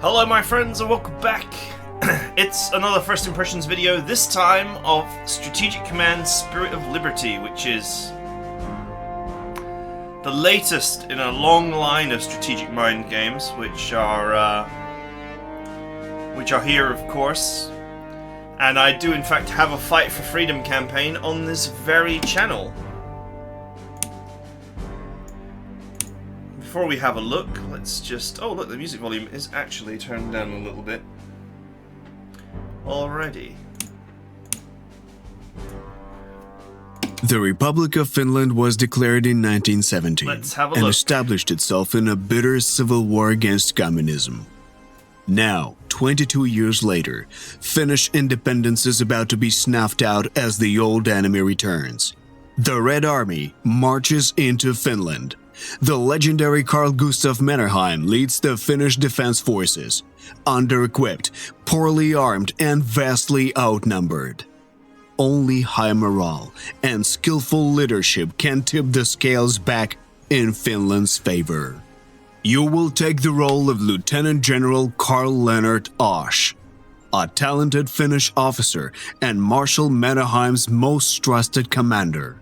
Hello my friends and welcome back. It's another First Impressions video, this time of Strategic Command Spirit of Liberty, which is the latest in a long line of Strategic Mind games, which are here of course. And I do in fact have a Fight for Freedom campaign on this very channel. Before we have a look, let's just... Oh look, the music volume is actually turned down a little bit already. The Republic of Finland was declared in 1917 and established itself in a bitter civil war against communism. Now, 22 years later, Finnish independence is about to be snuffed out as the old enemy returns. The Red Army marches into Finland. The legendary Carl Gustaf Mannerheim leads the Finnish defense forces, under-equipped, poorly armed, and vastly outnumbered. Only high morale and skillful leadership can tip the scales back in Finland's favor. You will take the role of Lieutenant General Carl Lennart Osh, a talented Finnish officer and Marshal Mannerheim's most trusted commander.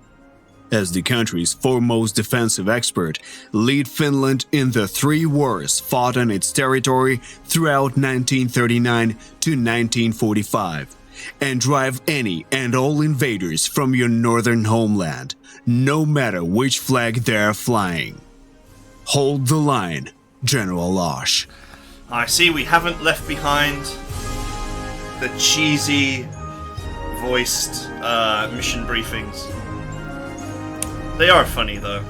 As the country's foremost defensive expert, lead Finland in the 3 wars fought on its territory throughout 1939 to 1945, and drive any and all invaders from your northern homeland, no matter which flag they're flying. Hold the line, General Osh. I see we haven't left behind the cheesy voiced mission briefings. They are funny, though.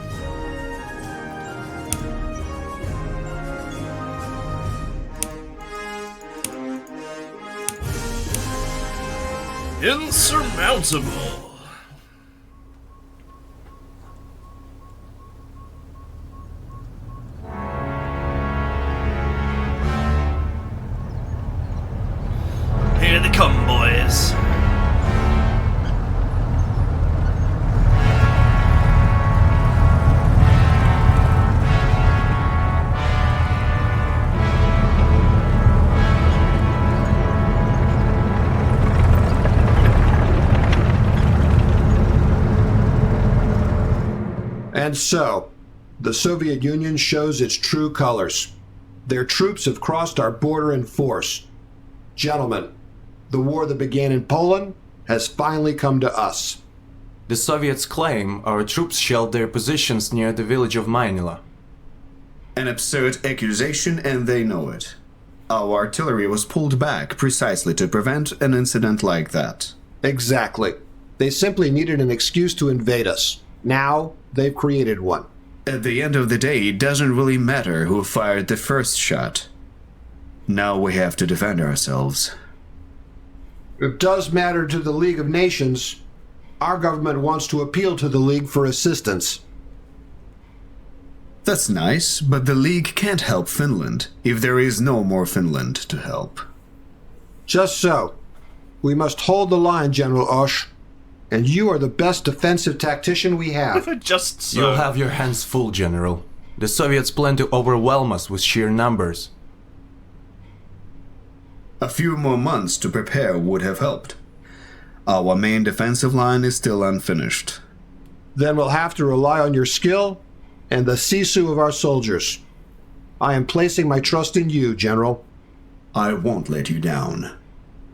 Insurmountable. Here they come, boys. And so, the Soviet Union shows its true colors. Their troops have crossed our border in force. Gentlemen, the war that began in Poland has finally come to us. The Soviets claim our troops shelled their positions near the village of Mainila. An absurd accusation, and they know it. Our artillery was pulled back precisely to prevent an incident like that. Exactly. They simply needed an excuse to invade us. Now, they've created one. At the end of the day, it doesn't really matter who fired the first shot. Now we have to defend ourselves. It does matter to the League of Nations. Our government wants to appeal to the League for assistance. That's nice, but the League can't help Finland if there is no more Finland to help. Just so. We must hold the line, General Osh. And you are the best defensive tactician we have. Just so. You'll have your hands full, General. The Soviets plan to overwhelm us with sheer numbers. A few more months to prepare would have helped. Our main defensive line is still unfinished. Then we'll have to rely on your skill and the sisu of our soldiers. I am placing my trust in you, General. I won't let you down.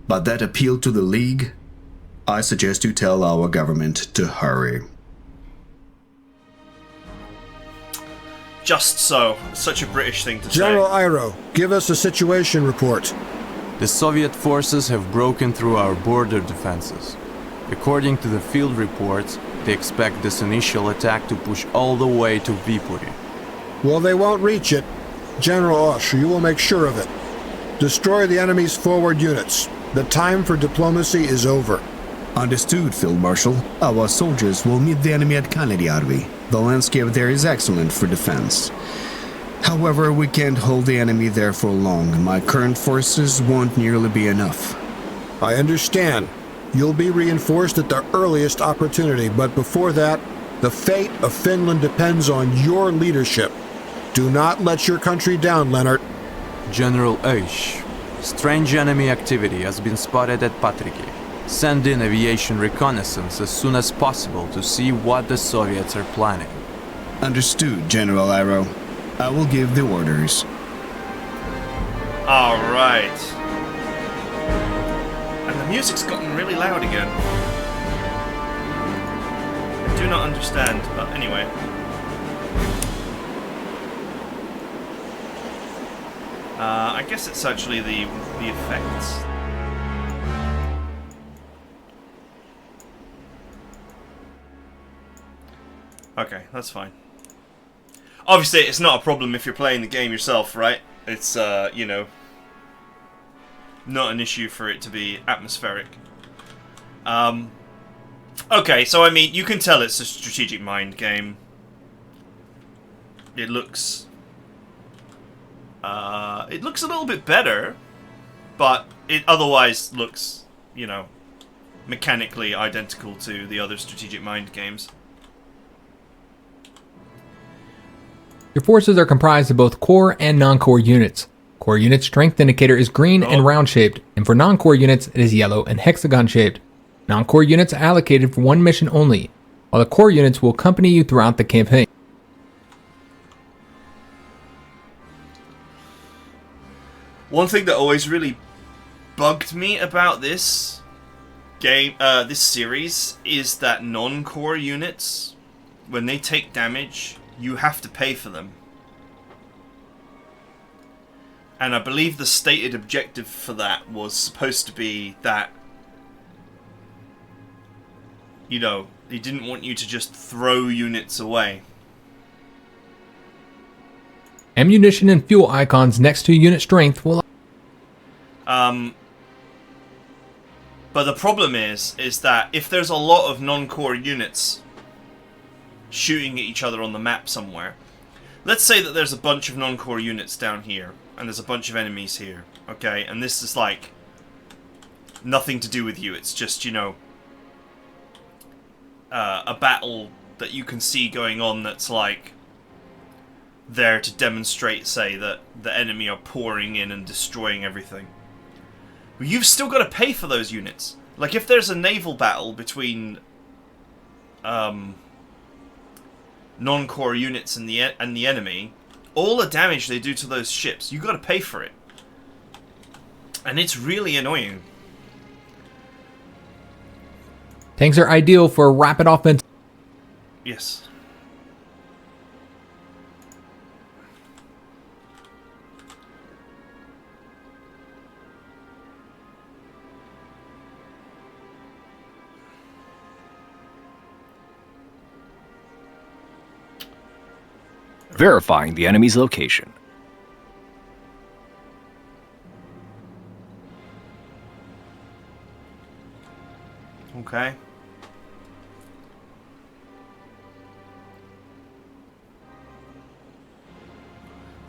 But that appeal to the League, I suggest you tell our government to hurry. Just so. Such a British thing to General say. Iro, give us a situation report. The Soviet forces have broken through our border defenses. According to the field reports, they expect this initial attack to push all the way to Viipuri. Well, they won't reach it. General Osh, you will make sure of it. Destroy the enemy's forward units. The time for diplomacy is over. Understood, Field Marshal. Our soldiers will meet the enemy at Kanerjärvi. The landscape there is excellent for defense. However, we can't hold the enemy there for long. My current forces won't nearly be enough. I understand. You'll be reinforced at the earliest opportunity, but before that, the fate of Finland depends on your leadership. Do not let your country down, Lennart. General Oesch, strange enemy activity has been spotted at Patriki. Send in aviation reconnaissance as soon as possible to see what the Soviets are planning. Understood, General Arrow. I will give the orders. Alright. And the music's gotten really loud again. I do not understand, but anyway. I guess it's actually the effects. Okay, that's fine. Obviously, it's not a problem if you're playing the game yourself, right? It's, you know, not an issue for it to be atmospheric. Okay, so I mean, you can tell it's a strategic mind game. It looks a little bit better, but it otherwise looks, you know, mechanically identical to the other strategic mind games. Your forces are comprised of both core and non-core units. Core units' strength indicator is green and round-shaped, and for non-core units, it is yellow and hexagon-shaped. Non-core units are allocated for one mission only, while the core units will accompany you throughout the campaign. One thing that always really bugged me about this game, this series, is that non-core units, when they take damage, you have to pay for them. And I believe the stated objective for that was supposed to be that, you know, they didn't want you to just throw units away. Ammunition and fuel icons next to unit strength will... But the problem is that if there's a lot of non-core units shooting at each other on the map somewhere, let's say that there's a bunch of non-core units down here, and there's a bunch of enemies here, okay, and this is like nothing to do with you, it's just, you know, a battle that you can see going on that's like there to demonstrate, say, that the enemy are pouring in and destroying everything. Well, you've still got to pay for those units. Like, if there's a naval battle between non-core units and the enemy, all the damage they do to those ships, you got to pay for it. And it's really annoying. Tanks are ideal for a rapid offense. Yes. Verifying the enemy's location. Okay.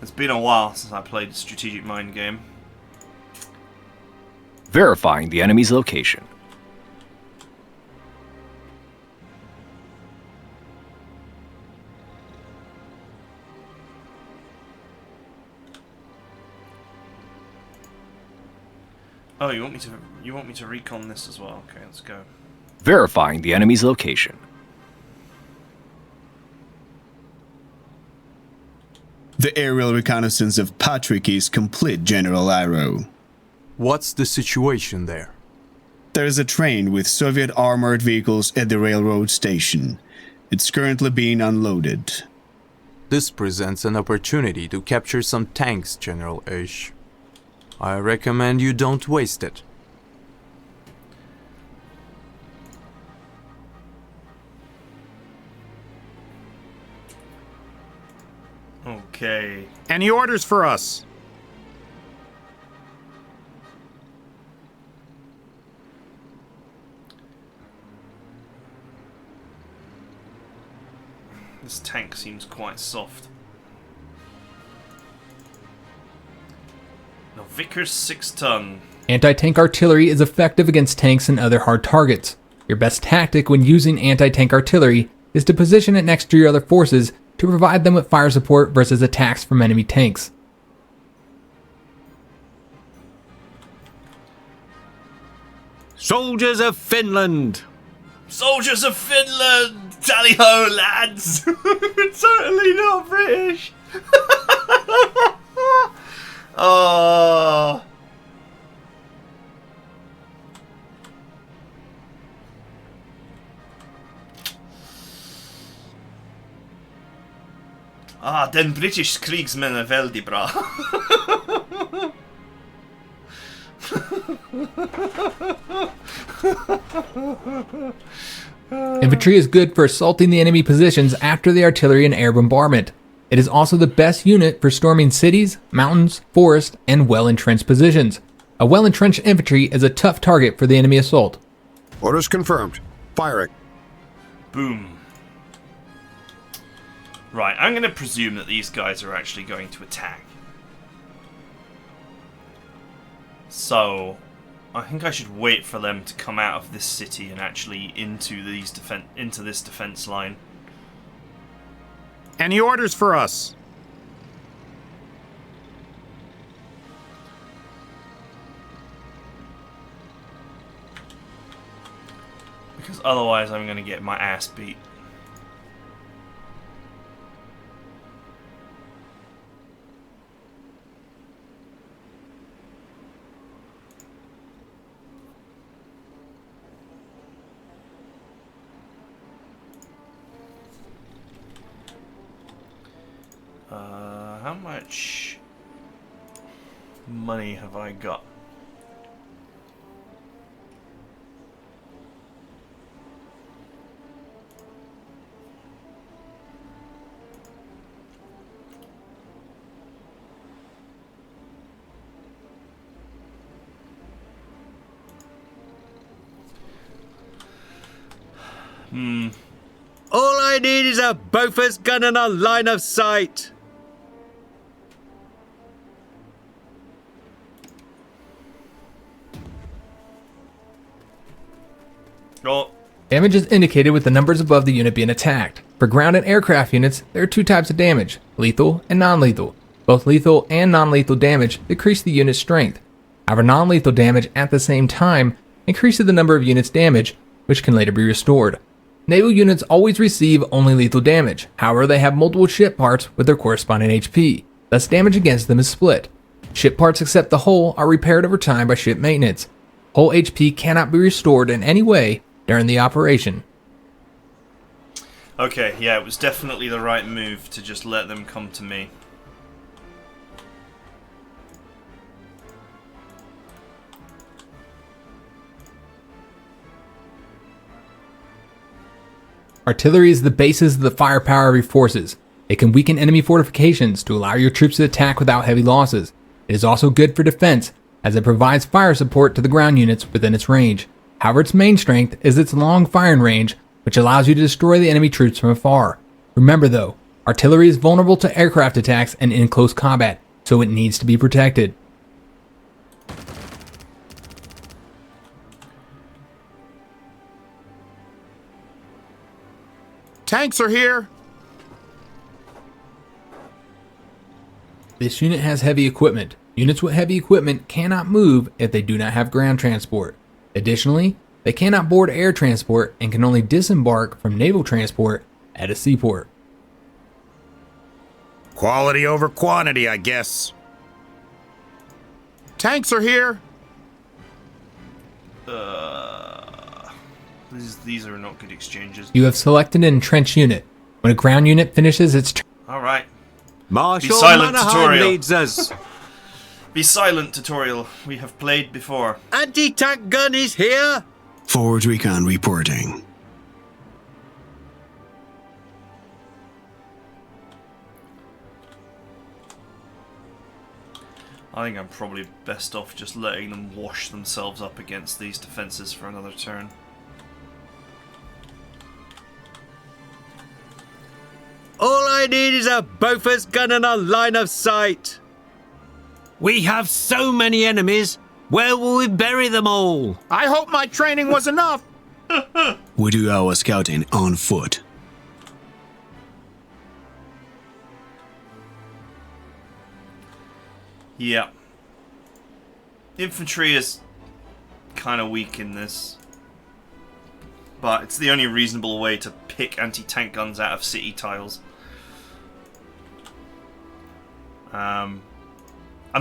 It's been a while since I played a strategic mind game. Verifying the enemy's location. Oh, you want me to recon this as well? Okay, let's go. Verifying the enemy's location. The aerial reconnaissance of Patrick is complete, General Arrow. What's the situation there? There is a train with Soviet armored vehicles at the railroad station. It's currently being unloaded. This presents an opportunity to capture some tanks, General Oesch. I recommend you don't waste it. Okay. Any orders for us? This tank seems quite soft. Now, Vickers 6-ton. Anti-tank artillery is effective against tanks and other hard targets. Your best tactic when using anti-tank artillery is to position it next to your other forces to provide them with fire support versus attacks from enemy tanks. Soldiers of Finland! Soldiers of Finland! Tally-ho, lads! Totally not British! Oh... Den British krigsmän är väldigt bra. Infantry is good for assaulting the enemy positions after the artillery and air bombardment. It is also the best unit for storming cities, mountains, forests, and well-entrenched positions. A well-entrenched infantry is a tough target for the enemy assault. Orders confirmed. Firing. Boom. Right, I'm going to presume that these guys are actually going to attack. So, I think I should wait for them to come out of this city and actually into this defense line. Any orders for us? Because otherwise I'm going to get my ass beat. How much money have I got? All I need is a Bofors gun and a line of sight. Oh. Damage is indicated with the numbers above the unit being attacked. For ground and aircraft units, there are two types of damage, lethal and non-lethal. Both lethal and non-lethal damage decrease the unit's strength. However, non-lethal damage at the same time increases the number of units damaged, which can later be restored. Naval units always receive only lethal damage, however they have multiple ship parts with their corresponding HP, thus damage against them is split. Ship parts except the hull are repaired over time by ship maintenance. Hull HP cannot be restored in any way during the operation. Okay, yeah, it was definitely the right move to just let them come to me. Artillery is the basis of the firepower of your forces. It can weaken enemy fortifications to allow your troops to attack without heavy losses. It is also good for defense, as it provides fire support to the ground units within its range. However, its main strength is its long firing range, which allows you to destroy the enemy troops from afar. Remember though, artillery is vulnerable to aircraft attacks and in close combat, so it needs to be protected. Tanks are here. This unit has heavy equipment. Units with heavy equipment cannot move if they do not have ground transport. Additionally, they cannot board air transport and can only disembark from naval transport at a seaport. Quality over quantity, I guess. Tanks are here. These are not good exchanges. You have selected an entrenched unit. When a ground unit finishes its turn... Alright. Marshal Be silent, Manahan tutorial. leads us. Be silent, tutorial. We have played before. Anti-tank gun is here. Forward recon reporting. I think I'm probably best off just letting them wash themselves up against these defenses for another turn. All I need is a Bofors gun and a line of sight. We have so many enemies. Where will we bury them all? I hope my training was enough. We do our scouting on foot. Yeah. Infantry is kind of weak in this. But it's the only reasonable way to pick anti-tank guns out of city tiles. I'm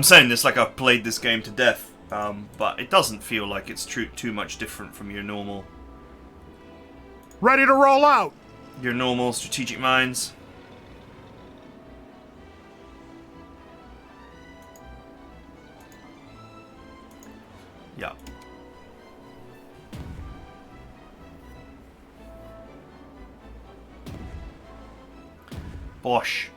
saying this like I've played this game to death, but it doesn't feel like it's too much different from your normal... Ready to roll out! Your normal strategic mines. Yeah. Bosh.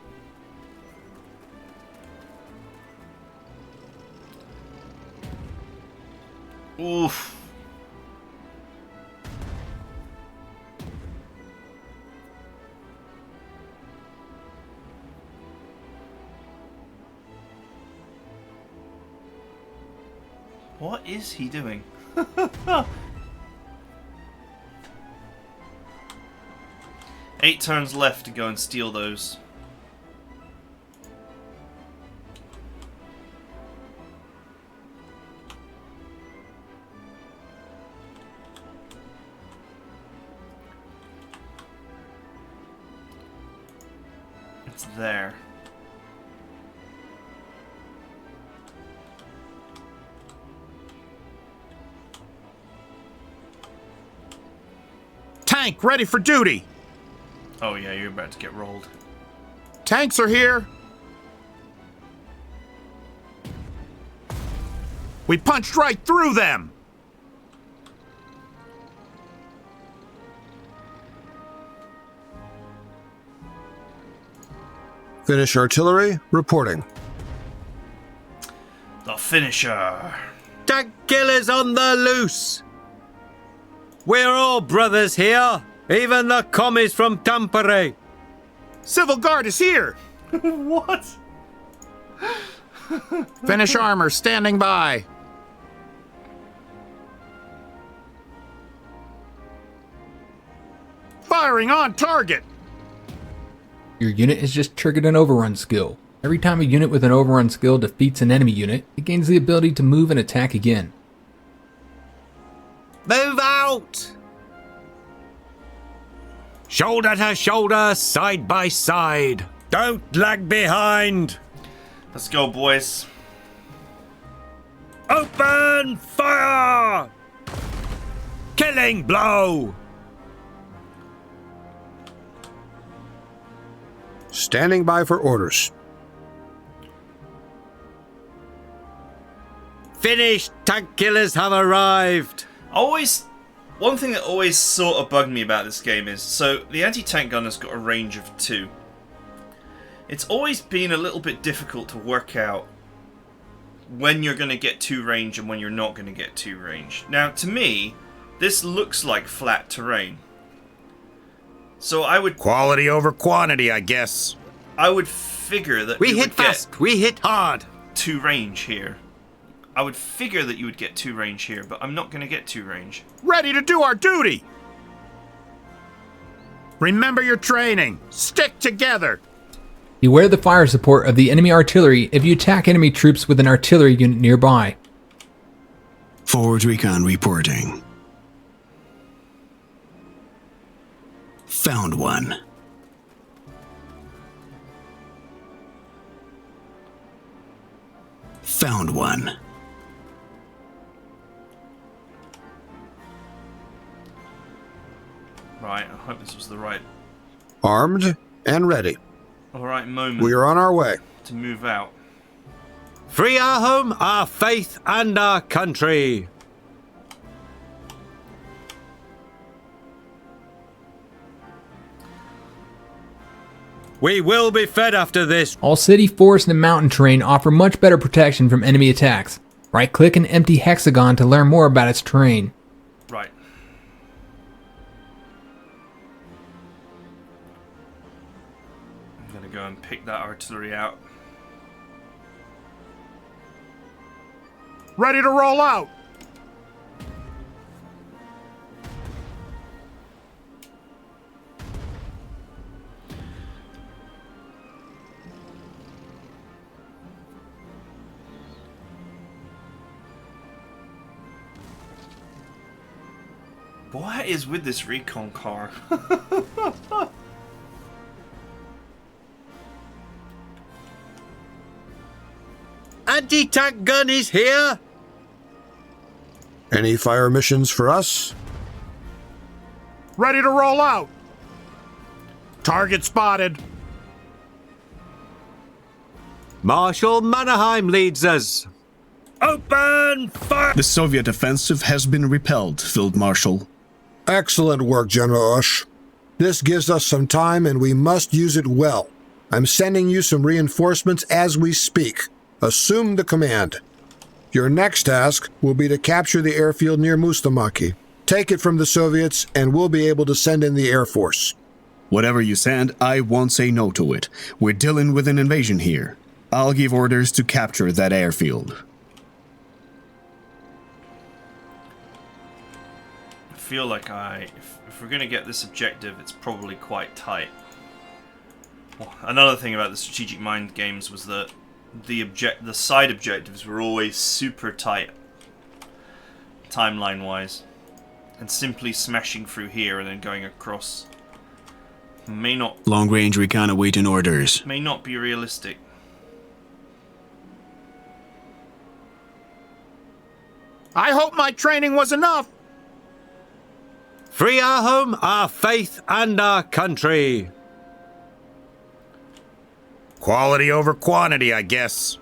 Oof. What is he doing? 8 turns left to go and steal those. It's there. Tank ready for duty. Oh yeah, you're about to get rolled. Tanks are here. We punched right through them. Finnish artillery reporting. The finisher. Tank killers on the loose. We're all brothers here, even the commies from Tampere. Civil Guard is here. What? Finnish armor standing by. Firing on target. Your unit has just triggered an overrun skill. Every time a unit with an overrun skill defeats an enemy unit, it gains the ability to move and attack again. Move out! Shoulder to shoulder, side by side. Don't lag behind. Let's go, boys. Open fire! Killing blow! Standing by for orders. Finished tank killers have arrived. One thing that always sort of bugged me about this game is, so the anti-tank gun has got a range of 2. It's always been a little bit difficult to work out when you're going to get 2 range and when you're not going to get 2 range. Now, to me, this looks like flat terrain. So I would... Quality over quantity, I guess. I would figure that we hit fast, we hit hard. 2 range here. I would figure that you would get 2 range here, but I'm not going to get 2 range. Ready to do our duty! Remember your training. Stick together. Beware the fire support of the enemy artillery if you attack enemy troops with an artillery unit nearby. Forward recon reporting. Found one. Found one. Right, I hope this was the right... Armed and ready. Alright moment. We are on our way. To move out. Free our home, our faith, and our country. We will be fed after this. All city, forest, and mountain terrain offer much better protection from enemy attacks. Right-click an empty hexagon to learn more about its terrain. Right. I'm gonna go and pick that artillery out. Ready to roll out. What is with this recon car? Anti-tank gun is here! Any fire missions for us? Ready to roll out. Target spotted. Marshal Mannerheim leads us. Open fire! The Soviet offensive has been repelled, Field Marshal. Excellent work, General Osh. This gives us some time and we must use it well. I'm sending you some reinforcements as we speak. Assume the command. Your next task will be to capture the airfield near Mustamaki. Take it from the Soviets and we'll be able to send in the Air Force. Whatever you send, I won't say no to it. We're dealing with an invasion here. I'll give orders to capture that airfield. I feel like if we're going to get this objective, it's probably quite tight. Well, another thing about the strategic mind games was that the side objectives were always super tight, timeline-wise, and simply smashing through here and then going across may not... Long-range recon awaiting orders. May not be realistic. I hope my training was enough. Free our home, our faith, and our country. Quality over quantity, I guess.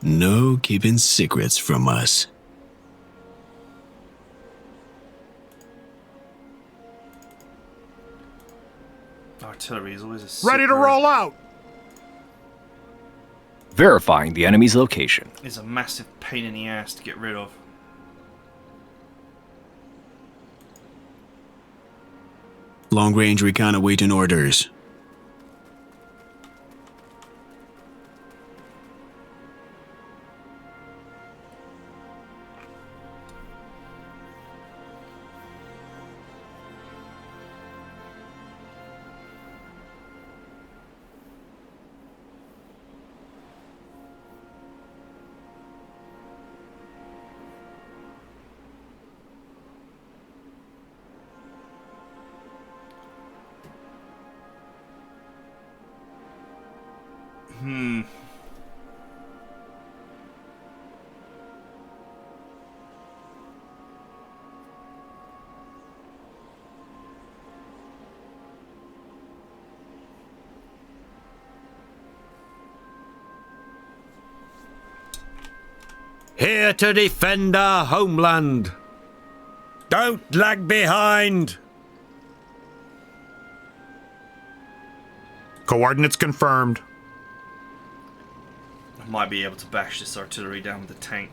No keeping secrets from us. Artillery is always a super... Ready to roll out. Verifying the enemy's location. Is a massive pain in the ass to get rid of. Long-range recon awaiting orders. Here to defend our homeland. Don't lag behind. Coordinates confirmed. I might be able to bash this artillery down with the tank.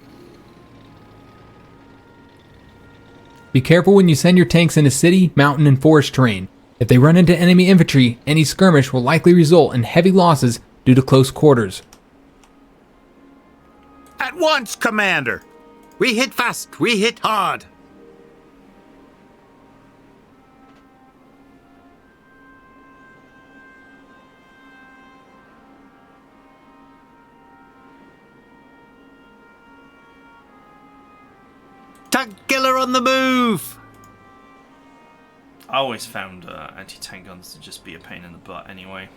Be careful when you send your tanks into city, mountain, and forest terrain. If they run into enemy infantry, any skirmish will likely result in heavy losses due to close quarters. At once, Commander. We hit fast, we hit hard. Tank killer on the move! I always found anti-tank guns to just be a pain in the butt anyway.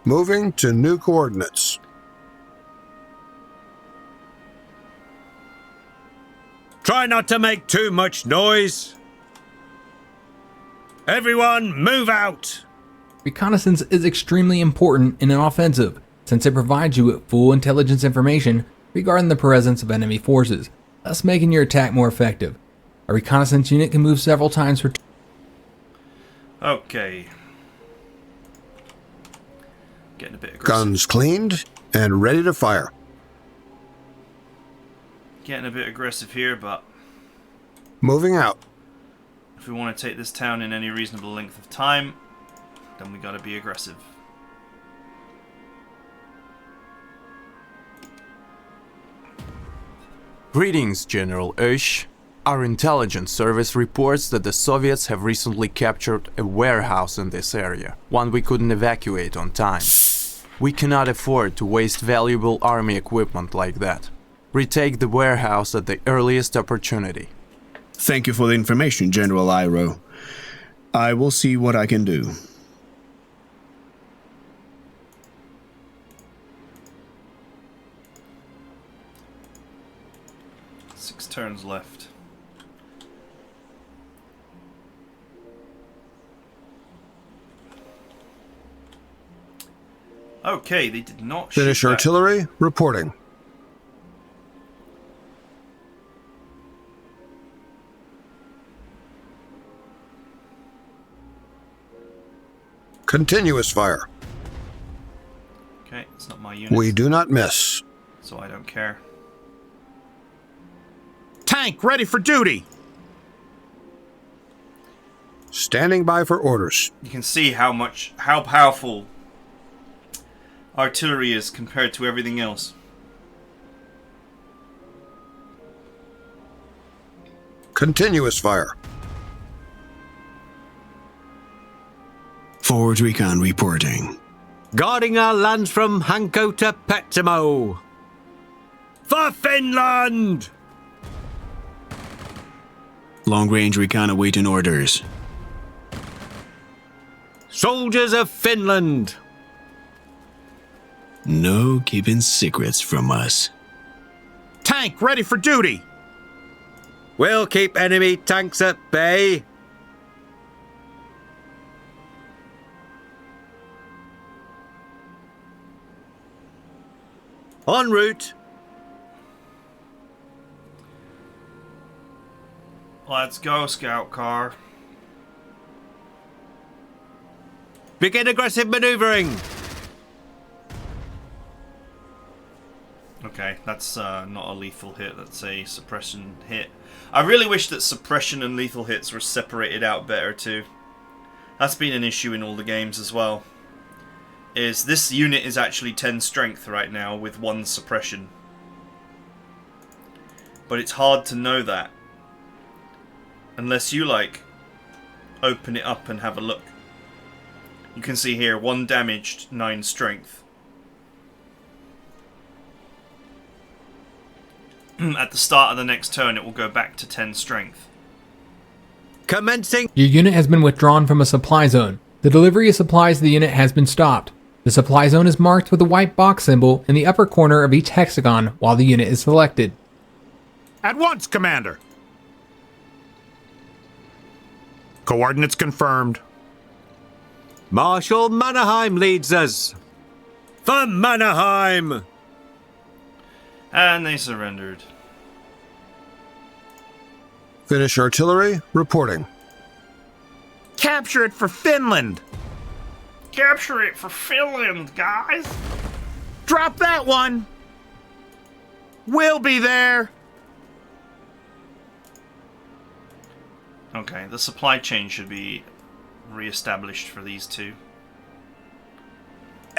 Moving to new coordinates. Try not to make too much noise. Everyone, move out! Reconnaissance is extremely important in an offensive, since it provides you with full intelligence information regarding the presence of enemy forces, thus making your attack more effective. A reconnaissance unit can move several times per turn. Okay. Getting a bit aggressive. Guns cleaned and ready to fire. Getting a bit aggressive here, but Moving out. if we want to take this town in any reasonable length of time, then we gotta be aggressive. Greetings, General Osh. Our intelligence service reports that the Soviets have recently captured a warehouse in this area, one we couldn't evacuate on time. We cannot afford to waste valuable army equipment like that. Retake the warehouse at the earliest opportunity. Thank you for the information, General Iro. I will see what I can do. Six turns left. Okay, they did not finish shoot artillery, reporting. Continuous fire. Okay, it's not my unit. We do not miss. So I don't care. Tank ready for duty. Standing by for orders. You can see how powerful artillery is compared to everything else. Continuous fire. Forward recon reporting. Guarding our lands from Hanko to Pettimo. For Finland! Long-range recon awaiting orders. Soldiers of Finland! No keeping secrets from us. Tank ready for duty. We'll keep enemy tanks at bay. En route. Let's go, scout car. Begin aggressive maneuvering. Okay, that's not a lethal hit, that's a suppression hit. I really wish that suppression and lethal hits were separated out better too. That's been an issue in all the games as well. Is this unit is actually 10 strength right now with 1 suppression. But it's hard to know that. Unless you open it up and have a look. You can see here 1 damaged, 9 strength. At the start of the next turn, it will go back to 10 strength. Commencing. Your unit has been withdrawn from a supply zone. The delivery of supplies to the unit has been stopped. The supply zone is marked with a white box symbol in the upper corner of each hexagon while the unit is selected. At once, Commander. Coordinates confirmed. Marshal Mannerheim leads us. For Mannerheim! And they surrendered. Finish artillery, reporting. Capture it for Finland. Capture it for Finland, guys! Drop that one. We'll be there. Okay, the supply chain should be re-established for these two.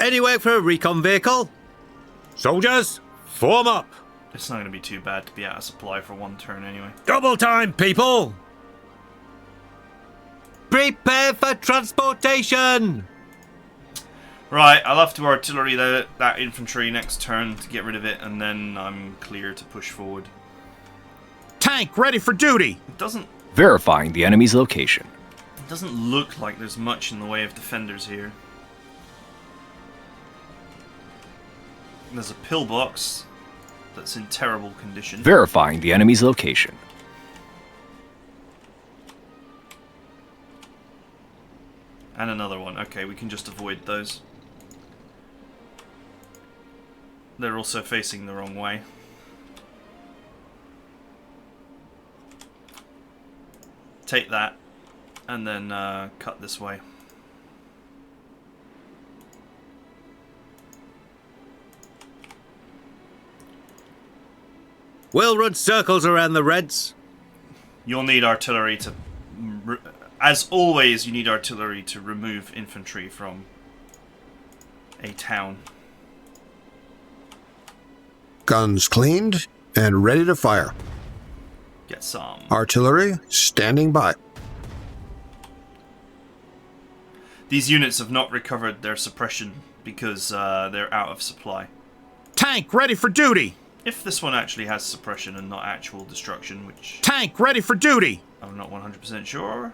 Anywhere for a recon vehicle? Soldiers, form up. It's not going to be too bad to be out of supply for 1 turn anyway. Double time, people! Prepare for transportation! Right, I'll have to artillery that infantry next turn to get rid of it, and then I'm clear to push forward. Tank ready for duty. It doesn't Verifying the enemy's location. look like there's much in the way of defenders here. There's a pillbox that's in terrible condition. Verifying the enemy's location. And another one. Okay, we can just avoid those. They're also facing the wrong way. Take that, and then cut this way. We'll run circles around the Reds. You'll need artillery to... As always, you need artillery to remove infantry from a town. Guns cleaned and ready to fire. Get some. Artillery standing by. These units have not recovered their suppression because they're out of supply. Tank ready for duty. If this one actually has suppression and not actual destruction, which... Tank ready for duty. I'm not 100% sure.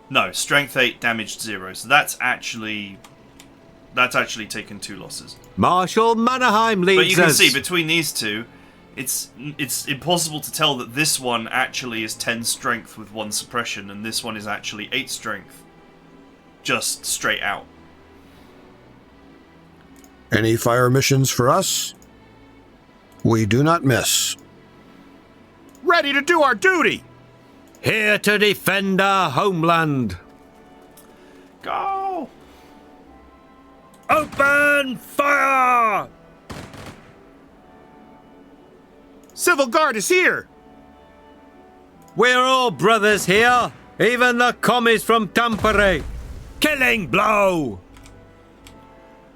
No, strength 8, damage 0. So that's actually taken 2 losses. Marshal Mannerheim leads us. But you can see between these two, it's impossible to tell that this one actually is 10 strength with 1 suppression, and this one is actually 8 strength, just straight out. Any fire missions for us? We do not miss. Ready to do our duty. Here to defend our homeland. Go! Open fire! Civil Guard is here. We're all brothers here, even the commies from Tampere. Killing blow!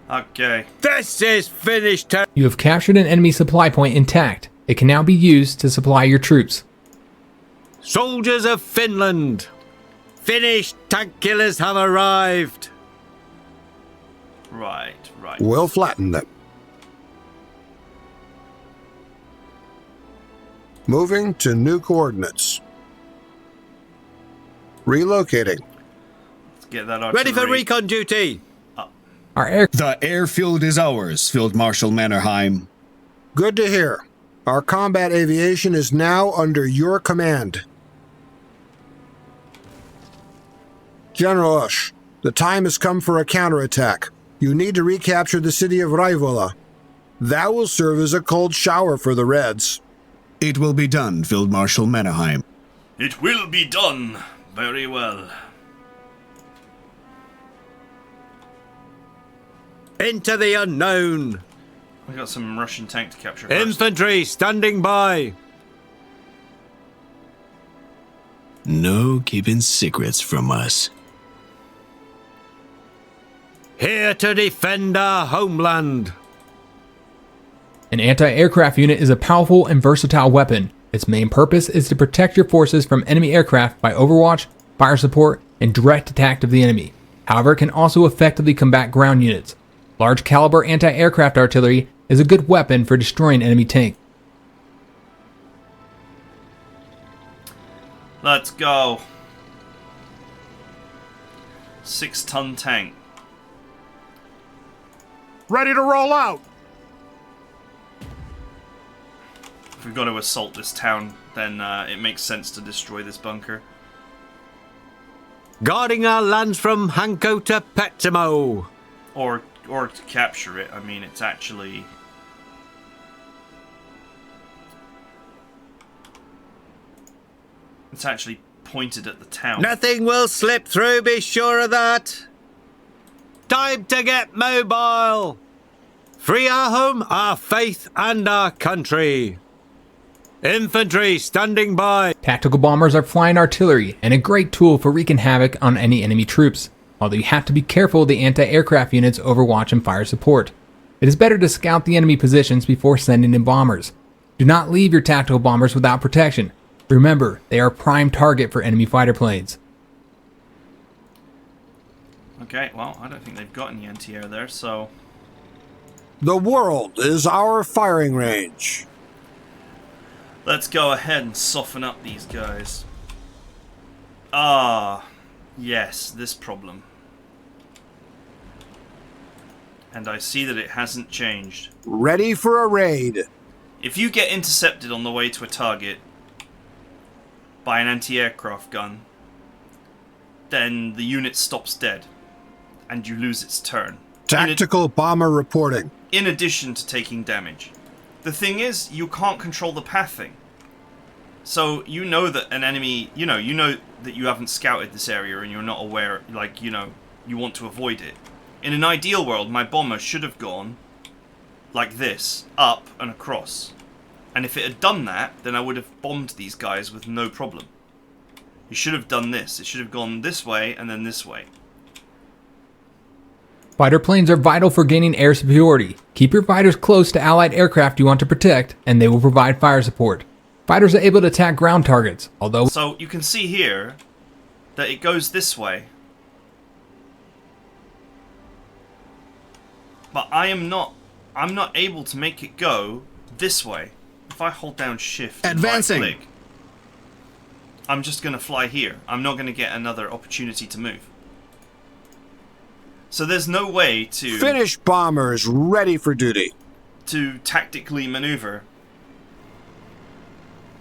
Okay. This is finished. You have captured an enemy supply point intact. It can now be used to supply your troops. Soldiers of Finland, finished tank killers have arrived. Right. We'll flatten them. Moving to new coordinates. Relocating. Let's get that artillery. Ready for recon duty. The airfield is ours, Field Marshal Mannerheim. Good to hear. Our combat aviation is now under your command. General Ush, the time has come for a counterattack. You need to recapture the city of Raivola. That will serve as a cold shower for the Reds. It will be done, Field Marshal Mannerheim. It will be done. Very well. Into the unknown. We got some Russian tank to capture first. Infantry standing by. No keeping secrets from us. Here to defend our homeland. An anti-aircraft unit is a powerful and versatile weapon. Its main purpose is to protect your forces from enemy aircraft by overwatch, fire support, and direct attack of the enemy. However, it can also effectively combat ground units. Large caliber anti-aircraft artillery is a good weapon for destroying enemy tanks. Let's go. 6-ton tank. Ready to roll out. If we've got to assault this town, then it makes sense to destroy this bunker. Guarding our lands from Hanko to Petsamo. Or to capture it. I mean, it's actually... It's actually pointed at the town. Nothing will slip through, be sure of that. Time to get mobile. Free our home, our faith, and our country. Infantry standing by. Tactical bombers are flying artillery and a great tool for wreaking havoc on any enemy troops, although you have to be careful of the anti-aircraft units' overwatch and fire support. It is better to scout the enemy positions before sending in bombers. Do not leave your tactical bombers without protection. Remember, they are a prime target for enemy fighter planes. Okay, well, I don't think they've got any anti-air there, so... The world is our firing range. Let's go ahead and soften up these guys. Ah, yes, this problem. And I see that it hasn't changed. Ready for a raid. If you get intercepted on the way to a target by an anti-aircraft gun, then the unit stops dead, and you lose its turn. Tactical bomber reporting. In addition to taking damage. The thing is, you can't control the pathing. So you know that an enemy, you know that you haven't scouted this area and you're not aware, like, you want to avoid it. In an ideal world, my bomber should have gone like this, up and across. And if it had done that, then I would have bombed these guys with no problem. It should have done this. It should have gone this way and then this way. Fighter planes are vital for gaining air superiority. Keep your fighters close to allied aircraft you want to protect, and they will provide fire support. Fighters are able to attack ground targets, although... So you can see here that it goes this way. But I'm not able to make it go this way. If I hold down shift and Advancing. right click, I'm just going to fly here. I'm not going to get another opportunity to move. So there's no way to... Finnish bombers ready for duty. To tactically maneuver.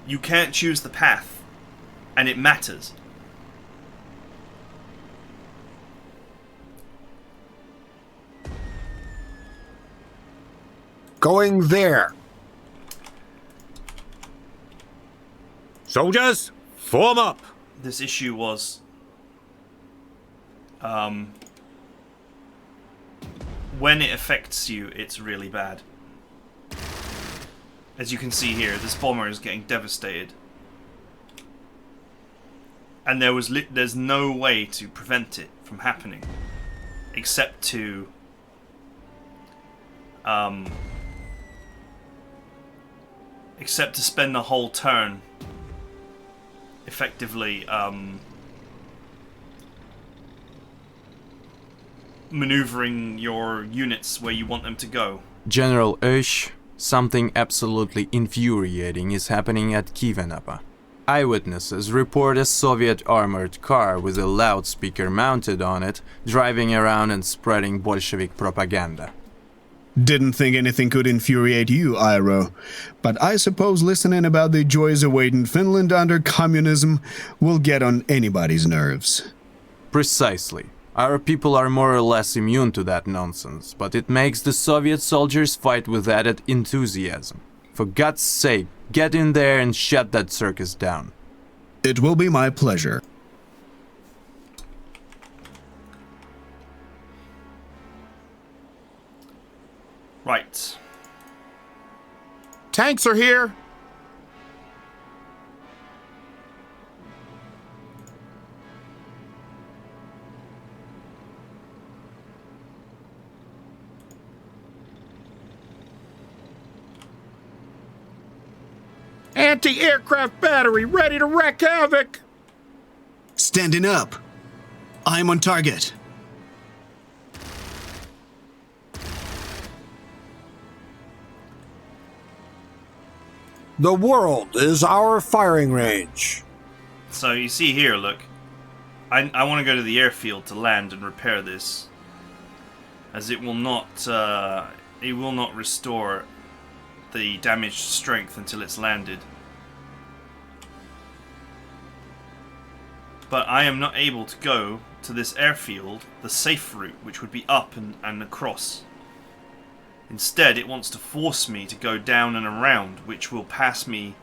You can't choose the path. And it matters. Going there. Soldiers, form up. This issue was... when it affects you, it's really bad. As you can see here, this bomber is getting devastated. And there's no way to prevent it from happening. Except to... except to spend the whole turn effectively maneuvering your units where you want them to go. General Oesch, something absolutely infuriating is happening at Kivenapa. Eyewitnesses report a Soviet armored car with a loudspeaker mounted on it, driving around and spreading Bolshevik propaganda. Didn't think anything could infuriate you, Iroh. But I suppose listening about the joys awaiting Finland under communism will get on anybody's nerves. Precisely. Our people are more or less immune to that nonsense, but it makes the Soviet soldiers fight with added enthusiasm. For God's sake, get in there and shut that circus down. It will be my pleasure. Right. Tanks are here. Anti-aircraft battery ready to wreak havoc. Standing up. I'm on target. The world is our firing range. So you see here, look. I want to go to the airfield to land and repair this. As it will not restore the damaged strength until it's landed. But I am not able to go to this airfield, the safe route, which would be up and across. Instead, it wants to force me to go down and around, which will pass me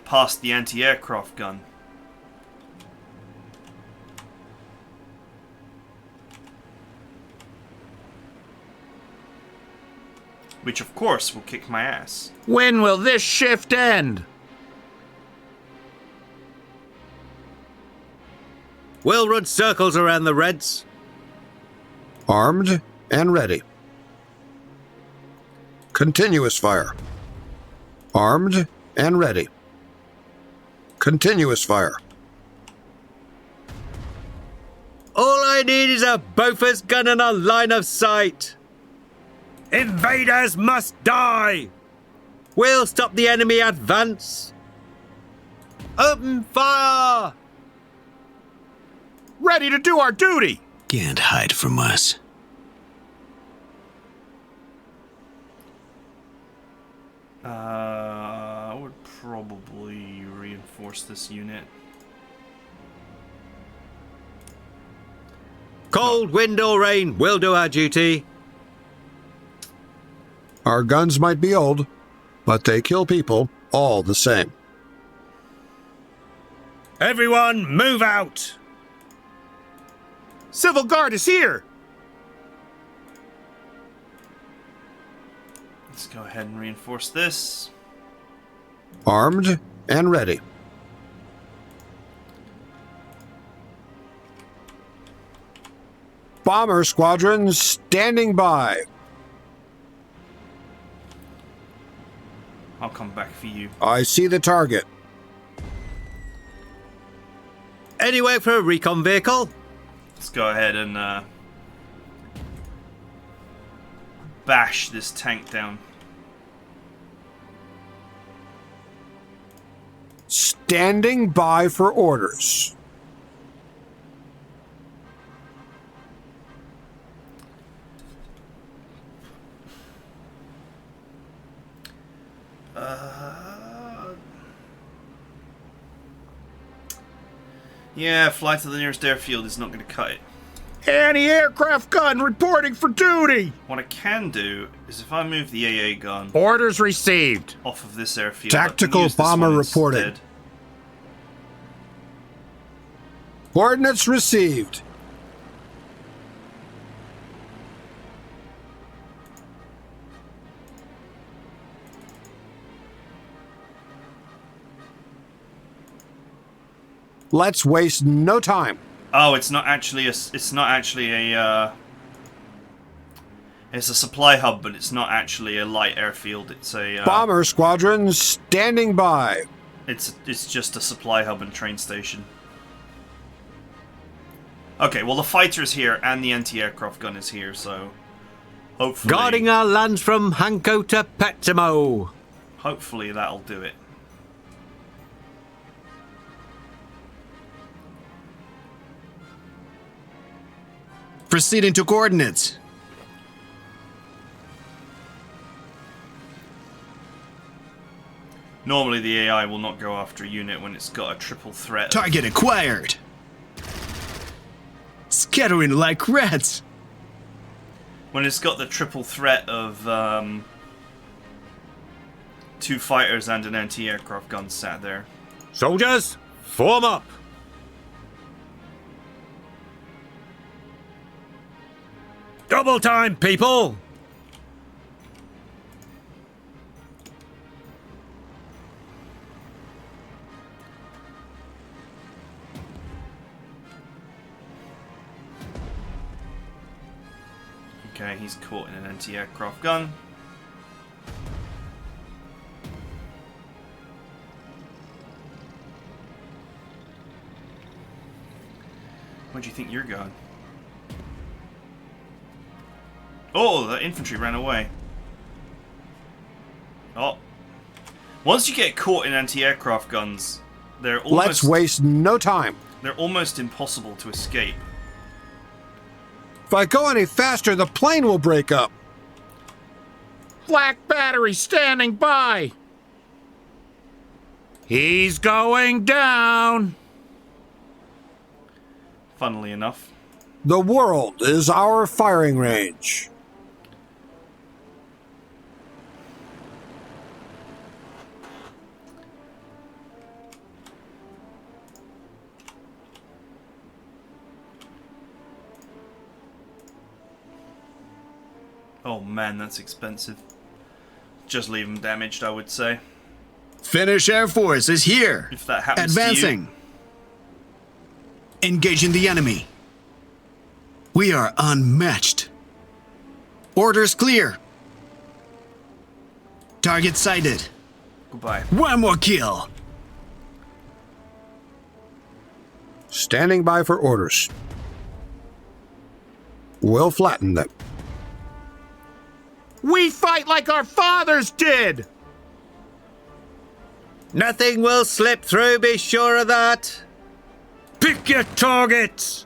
past the anti-aircraft gun. Which, of course, will kick my ass. When will this shift end? We'll run circles around the Reds. Armed and ready. Continuous fire. Armed and ready. Continuous fire. All I need is a Bofors gun and a line of sight. Invaders must die! We'll stop the enemy advance. Open fire! Ready to do our duty! Can't hide from us. I would probably reinforce this unit. Cold, wind or rain, we'll do our duty. Our guns might be old, but they kill people all the same. Everyone, move out! Civil Guard is here! Let's go ahead and reinforce this. Armed and ready. Bomber squadrons standing by. I'll come back for you. I see the target. Anyway for a recon vehicle? Let's go ahead and bash this tank down. Standing by for orders. Yeah, fly to the nearest airfield is not going to cut it. Anti-aircraft gun reporting for duty! What I can do is if I move the AA gun Orders received. off of this airfield, Tactical I can use this bomber one reported. instead. Coordinates received. Let's waste no time. Oh, it's not actually a. It's not actually a. It's a supply hub, but it's not actually a light airfield. It's a Bomber squadron standing by. It's just a supply hub and train station. Okay, well the fighter's here and the anti-aircraft gun is here, so hopefully Guarding our lands from Hanko to Petimo. hopefully that'll do it. Proceeding to coordinates. Normally the AI will not go after a unit when it's got a triple threat. Target acquired. Scattering like rats. When it's got the triple threat of 2 fighters and an anti-aircraft gun sat there. Soldiers, form up. Double time, people. Okay, he's caught in an anti-aircraft gun. Where do you think you're going? Oh, the infantry ran away. Oh. Once you get caught in anti-aircraft guns, they're almost... Let's waste no time. They're almost impossible to escape. If I go any faster, the plane will break up. Black battery standing by. He's going down. Funnily enough. The world is our firing range. Oh man, that's expensive. Just leave them damaged, I would say. Finnish Air Force is here. If that happens Advancing. to Engaging the enemy. We are unmatched. Orders clear. Target sighted. you, goodbye. One more kill. Standing by for orders. We'll flatten them. We fight like our fathers did. Nothing will slip through, be sure of that. Pick your targets.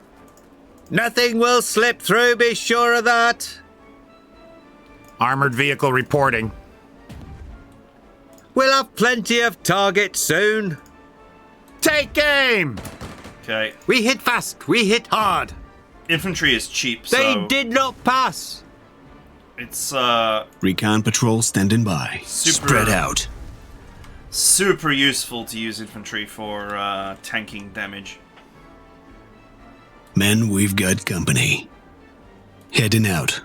Nothing will slip through, be sure of that. Armored vehicle reporting. We'll have plenty of targets soon. Take aim. Okay. We hit fast, we hit hard. Infantry is cheap, They so did not pass. it's Recon patrol standing by. Super- Spread out. super useful to use infantry for tanking damage. Men, we've got company. Heading out.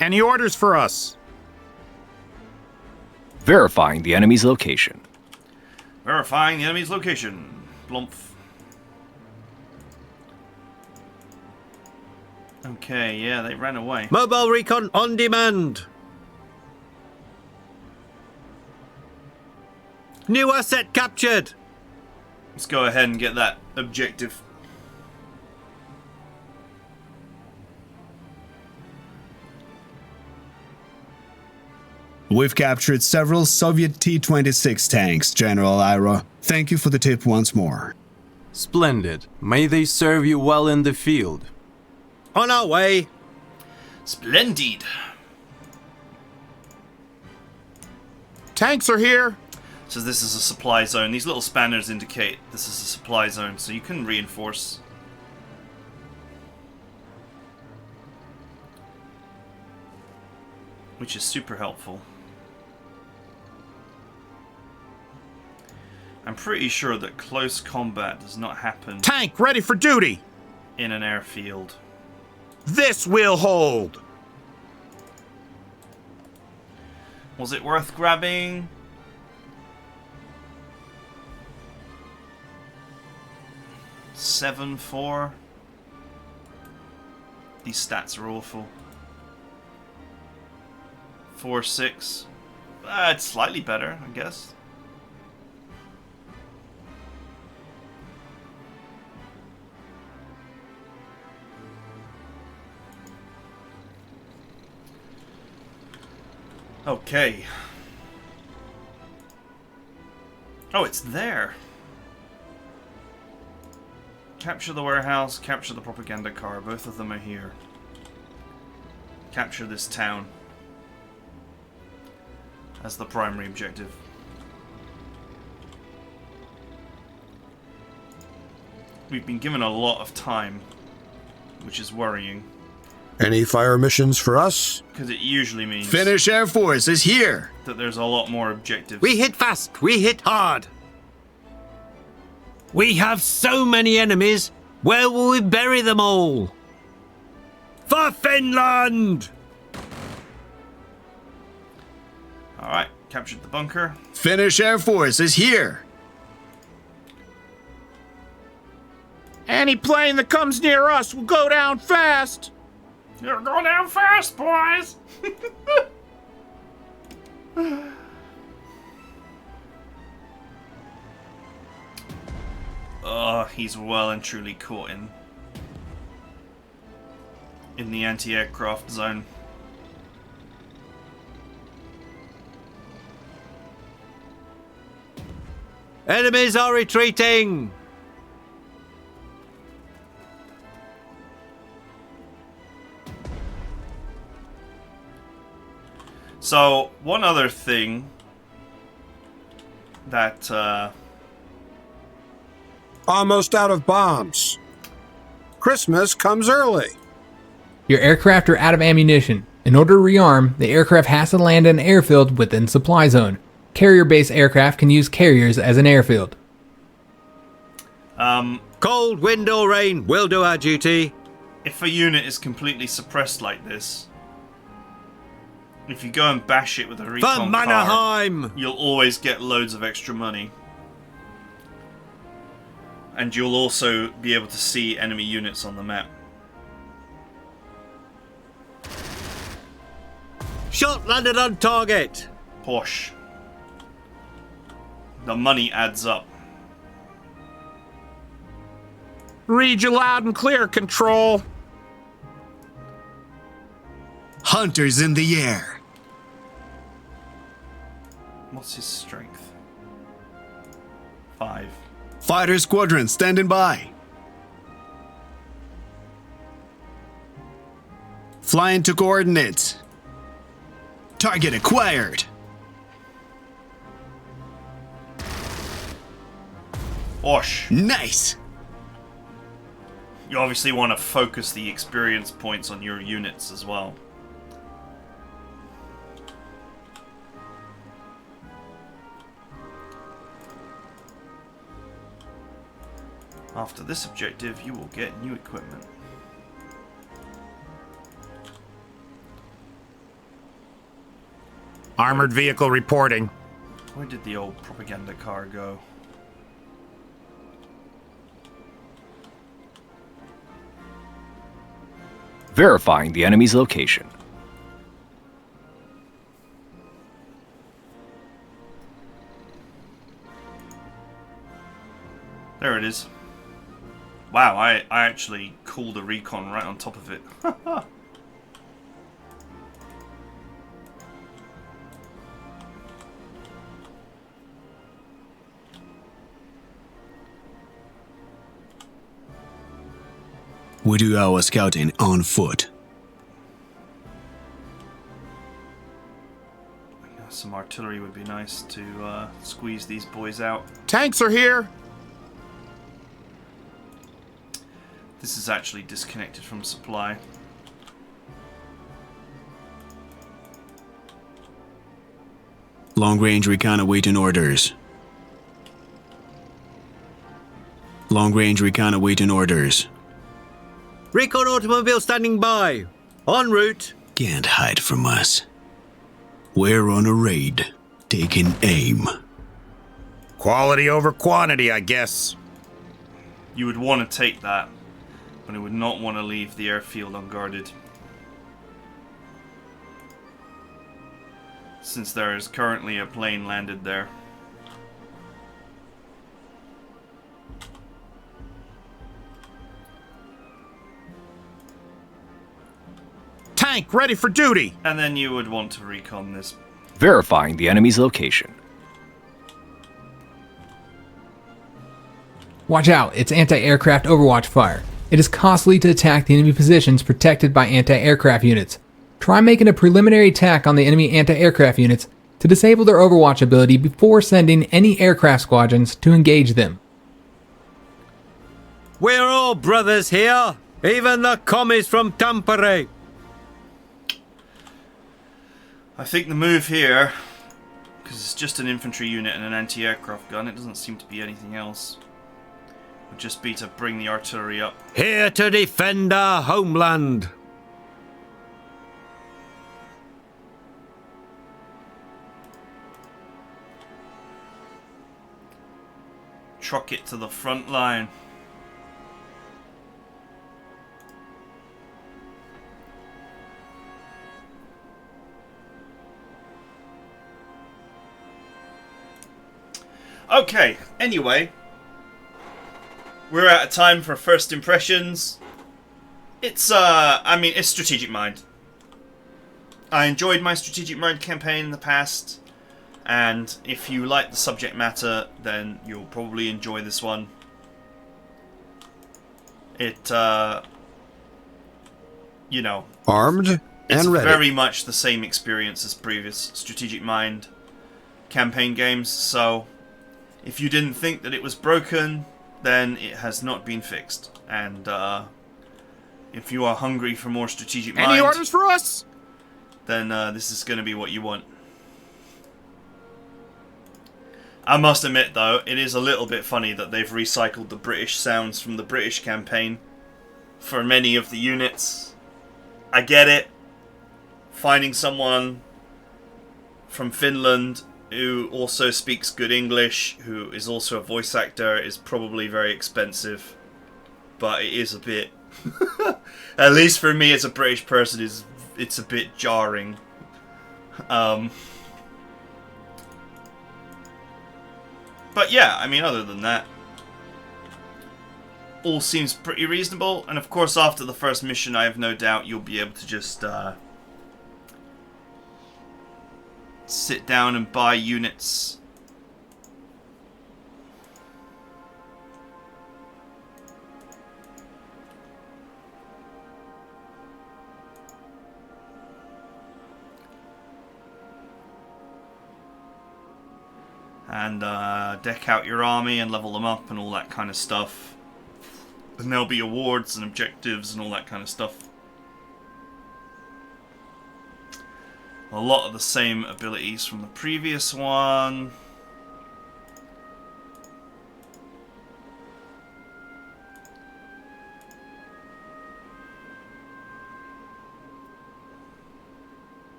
Any orders for us? Verifying the enemy's location. Verifying the enemy's location. Blumph. Okay, yeah, they ran away. Mobile recon on demand. New asset captured. Let's go ahead and get that objective. We've captured several Soviet T-26 tanks, General Ira. Thank you for the tip once more. Splendid. May they serve you well in the field. On our way. Splendid. Tanks are here. So this is a supply zone. These little spanners indicate this is a supply zone, so you can reinforce. Which is super helpful. I'm pretty sure that close combat does not happen Tank ready for duty. in an airfield. This will hold. Was it worth grabbing? $7-4. These stats are awful. 4-6. It's slightly better, I guess. Okay. Oh, it's there. Capture the warehouse, capture the propaganda car. Both of them are here. Capture this town as the primary objective. We've been given a lot of time, which is worrying. Any fire missions for us? Because it usually means Finnish Air Force is here! that there's a lot more objectives. We hit fast. We hit hard. We have so many enemies. Where will we bury them all? For Finland! Alright, captured the bunker. Finnish Air Force is here! Any plane that comes near us will go down fast. You're going down fast, boys! Oh, he's well and truly caught in the anti-aircraft zone. Enemies are retreating. So, one other thing that, Almost out of bombs. Christmas comes early. Your aircraft are out of ammunition. In order to rearm, the aircraft has to land in an airfield within supply zone. Carrier-based aircraft can use carriers as an airfield. Cold, wind or rain will do our duty. if a unit is completely suppressed like this, if you go and bash it with a recon car, Mannerheim! you'll always get loads of extra money. And you'll also be able to see enemy units on the map. Shot landed on target! Posh. The money adds up. Read you loud and clear, Control. Hunters in the air. What's his strength? 5. Fighter squadron standing by. Flying to coordinates. Target acquired. Osh. Nice. You obviously want to focus the experience points on your units as well. After this objective, you will get new equipment. Armored vehicle reporting. Where did the old propaganda car go? Verifying the enemy's location. There it is. Wow, I actually called a recon right on top of it. We do our scouting on foot. Some artillery would be nice to squeeze these boys out. Tanks are here. This is actually disconnected from supply. Long-range recon awaiting orders. Long-range recon awaiting orders. Recon automobile standing by. En route. Can't hide from us. We're on a raid. Taking aim. Quality over quantity, I guess. You would want to take that, but you would not want to leave the airfield unguarded. Since there is currently a plane landed there. Tank ready for duty. And then you would want to recon this. Verifying the enemy's location. Watch out, it's anti-aircraft overwatch fire. It is costly to attack the enemy positions protected by anti-aircraft units. Try making a preliminary attack on the enemy anti-aircraft units to disable their overwatch ability before sending any aircraft squadrons to engage them. We're all brothers here, even the commies from Tampere. I think the move here, because it's just an infantry unit and an anti-aircraft gun, it doesn't seem to be anything else, would just be to bring the artillery up. Here to defend our homeland. Truck it to the front line. Okay, anyway, we're out of time for first impressions. It's, it's Strategic Mind. I enjoyed my Strategic Mind campaign in the past, and if you like the subject matter, then you'll probably enjoy this one. It, you know, armed it's and ready. very much the same experience as previous Strategic Mind campaign games, so if you didn't think that it was broken, then it has not been fixed. And if you are hungry for more Strategic Mind... Any orders for us? Then this is going to be what you want. I must admit, though, it is a little bit funny that they've recycled the British sounds from the British campaign for many of the units. I get it. Finding someone from Finland who also speaks good English, who is also a voice actor, is probably very expensive. But it is a bit... at least for me as a British person, it's a bit jarring. But yeah, I mean, other than that, all seems pretty reasonable. And of course, after the first mission, I have no doubt you'll be able to just sit down and buy units. And deck out your army and level them up and all that kind of stuff. And there'll be awards and objectives and all that kind of stuff. A lot of the same abilities from the previous one.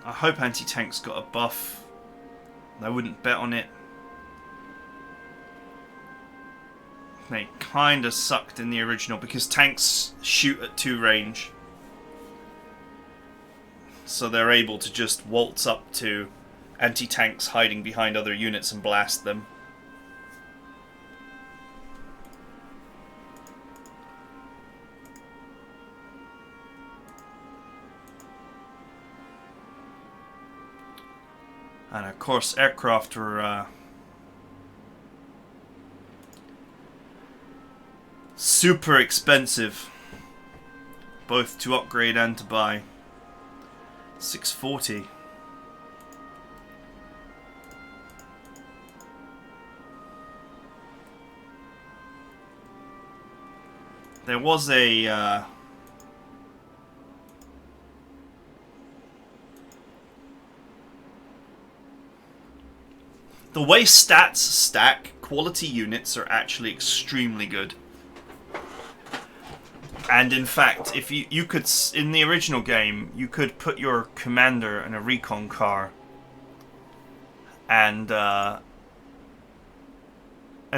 I hope anti-tank's got a buff. I wouldn't bet on it. They kinda sucked in the original because tanks shoot at 2 range. So they're able to just waltz up to anti-tanks hiding behind other units and blast them. And of course, aircraft were super expensive, both to upgrade and to buy. 640. There was a the way stats stack, quality units are actually extremely good. And in fact, if you could, in the original game, you could put your commander in a recon car and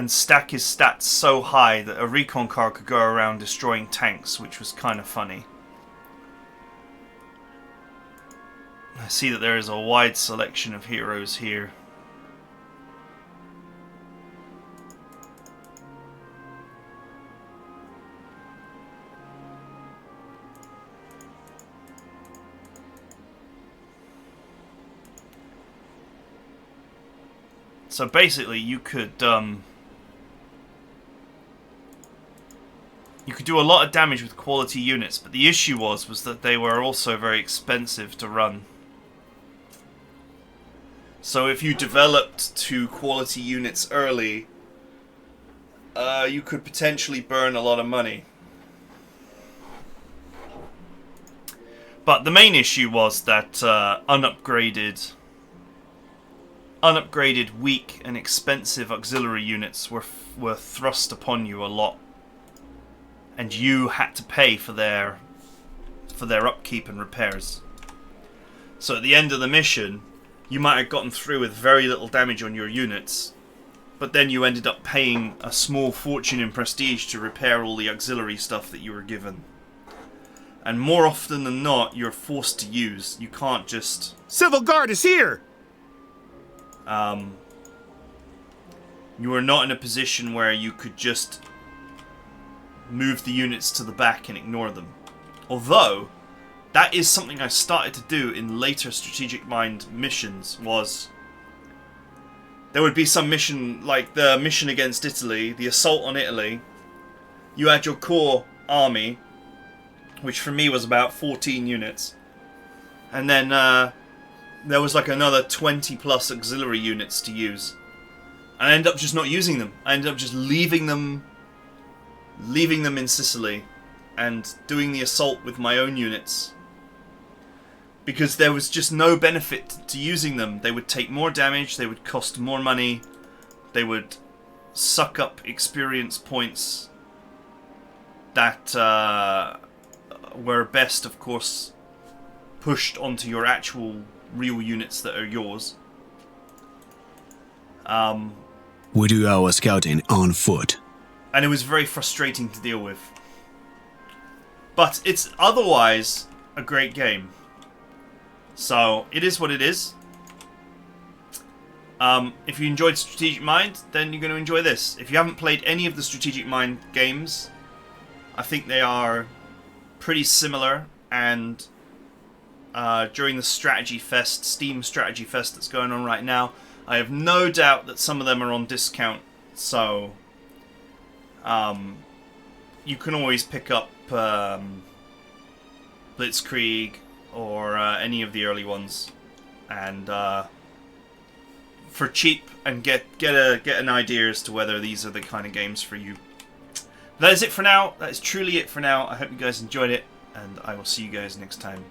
stack his stats so high that a recon car could go around destroying tanks, which was kind of funny. I see that there is a wide selection of heroes here. So basically, you could do a lot of damage with quality units, but the issue was that they were also very expensive to run. So if you developed to quality units early, you could potentially burn a lot of money. But the main issue was that unupgraded, weak and expensive auxiliary units were thrust upon you a lot, and you had to pay for their upkeep and repairs. So at the end of the mission, you might have gotten through with very little damage on your units, but then you ended up paying a small fortune in prestige to repair all the auxiliary stuff that you were given. And more often than not, you're forced to use. You can't just... Civil Guard is here! You are not in a position where you could just move the units to the back and ignore them. Although, that is something I started to do in later Strategic Mind missions, was... There would be some mission, like the mission against Italy, the assault on Italy. You had your core army, which for me was about 14 units. And then there was like another 20 plus auxiliary units to use. And I ended up just not using them. I ended up just leaving them in Sicily and doing the assault with my own units. Because there was just no benefit to using them. They would take more damage, they would cost more money, they would suck up experience points that were best, of course, pushed onto your actual real units that are yours. We do our scouting on foot. And it was very frustrating to deal with. But it's otherwise a great game. So, it is what it is. If you enjoyed Strategic Mind, then you're going to enjoy this. If you haven't played any of the Strategic Mind games, I think they are pretty similar, and during the Strategy Fest, Steam Strategy Fest that's going on right now, I have no doubt that some of them are on discount, so you can always pick up Blitzkrieg or any of the early ones, and for cheap, and get an idea as to whether these are the kind of games for you. That is it for now. That is truly it for now. I hope you guys enjoyed it, and I will see you guys next time.